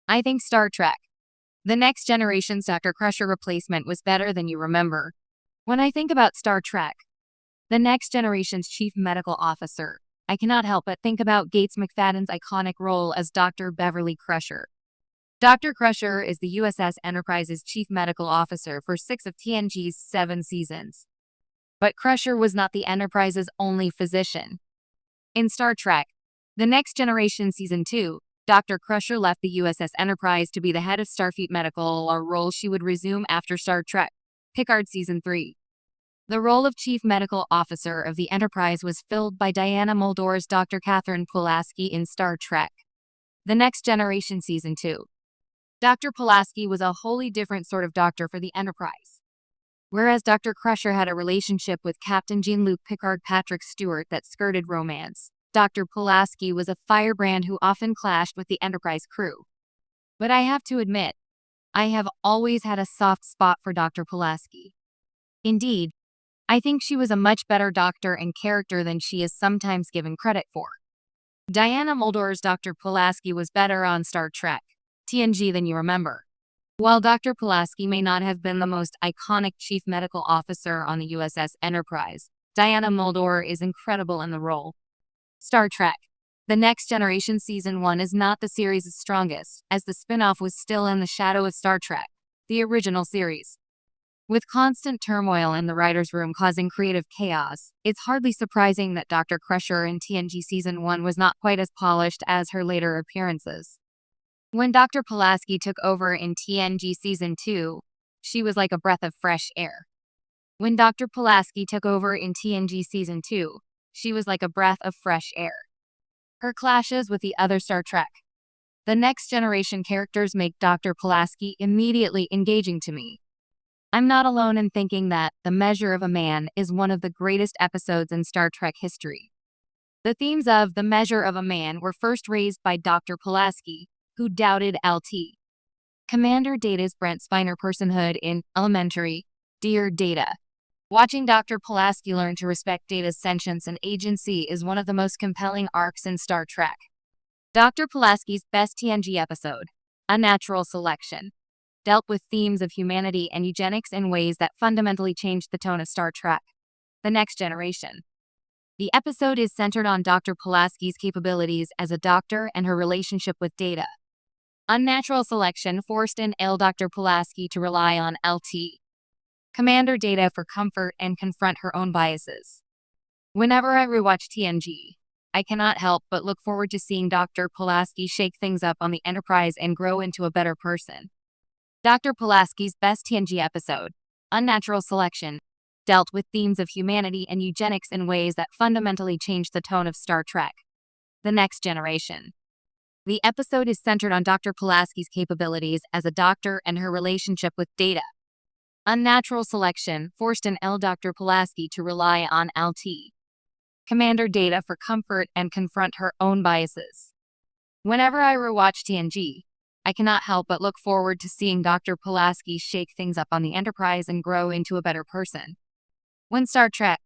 I think Star Trek. The Next Generation's Dr. Crusher replacement was better than you remember. When I think about Star Trek, The Next Generation's chief medical officer, I cannot help but think about Gates McFadden's iconic role as Dr. Beverly Crusher. Dr. Crusher is the USS Enterprise's chief medical officer for 6 of TNG's 7 seasons. But Crusher was not the Enterprise's only physician. In Star Trek, The Next Generation Season 2, Dr. Crusher left the USS Enterprise to be the head of Starfleet Medical, a role she would resume after Star Trek Picard Season 3. The role of Chief Medical Officer of the Enterprise was filled by Diana Muldor's Dr. Catherine Pulaski in Star Trek The Next Generation Season 2. Dr. Pulaski was a wholly different sort of doctor for the Enterprise. Whereas Dr. Crusher had a relationship with Captain Jean-Luc Picard Patrick Stewart that skirted romance, Dr. Pulaski was a firebrand who often clashed with the Enterprise crew. But I have to admit, I have always had a soft spot for Dr. Pulaski. Indeed, I think she was a much better doctor and character than she is sometimes given credit for. Diana Muldor's Dr. Pulaski was better on Star Trek TNG than you remember. While Dr. Pulaski may not have been the most iconic chief medical officer on the USS Enterprise, Diana Muldor is incredible in the role. Star Trek The Next Generation Season 1 is not the series' strongest, as the spin-off was still in the shadow of Star Trek, the original series. With constant turmoil in the writer's room causing creative chaos, it's hardly surprising that Dr. Crusher in TNG Season 1 was not quite as polished as her later appearances. When Dr. Pulaski took over in TNG Season 2, she was like a breath of fresh air. When Dr. Pulaski took over in TNG Season 2, she was like a breath of fresh air. Her clashes with the other Star Trek The Next Generation characters make Dr. Pulaski immediately engaging to me. I'm not alone in thinking that The Measure of a Man is one of the greatest episodes in Star Trek history. The themes of The Measure of a Man were first raised by Dr. Pulaski, who doubted LT. Commander Data's Brent Spiner personhood in Elementary, Dear Data. Watching Dr. Pulaski learn to respect Data's sentience and agency is one of the most compelling arcs in Star Trek. Dr. Pulaski's best TNG episode, Unnatural Selection, dealt with themes of humanity and eugenics in ways that fundamentally changed the tone of Star Trek The Next Generation. The episode is centered on Dr. Pulaski's capabilities as a doctor and her relationship with Data. Unnatural Selection forced in Dr. Pulaski to rely on LT. Commander Data for comfort and confront her own biases. Whenever I rewatch TNG, I cannot help but look forward to seeing Dr. Pulaski shake things up on the Enterprise and grow into a better person. Dr. Pulaski's best TNG episode, Unnatural Selection, dealt with themes of humanity and eugenics in ways that fundamentally changed the tone of Star Trek The Next Generation. The episode is centered on Dr. Pulaski's capabilities as a doctor and her relationship with Data. Unnatural Selection forced an Dr. Pulaski to rely on LT. Commander Data for comfort and confront her own biases. Whenever I rewatch TNG, I cannot help but look forward to seeing Dr. Pulaski shake things up on the Enterprise and grow into a better person. When Star Trek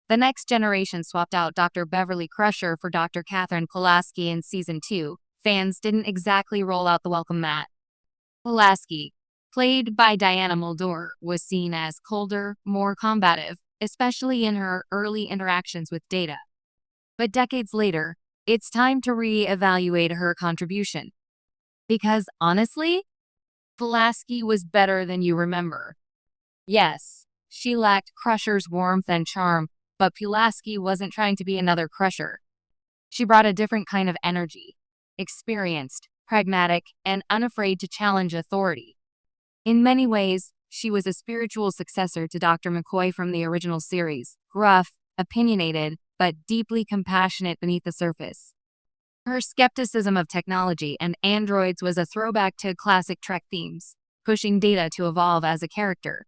The Next Generation swapped out Dr. Beverly Crusher for Dr. Catherine Pulaski in Season 2, fans didn't exactly roll out the welcome mat. Pulaski, played by Diana Muldor, was seen as colder, more combative, especially in her early interactions with Data. But decades later, it's time to re-evaluate her contribution. Because honestly, Pulaski was better than you remember. Yes, she lacked Crusher's warmth and charm, but Pulaski wasn't trying to be another Crusher. She brought a different kind of energy, experienced, pragmatic, and unafraid to challenge authority. In many ways, she was a spiritual successor to Dr. McCoy from the original series, gruff, opinionated, but deeply compassionate beneath the surface. Her skepticism of technology and androids was a throwback to classic Trek themes, pushing Data to evolve as a character.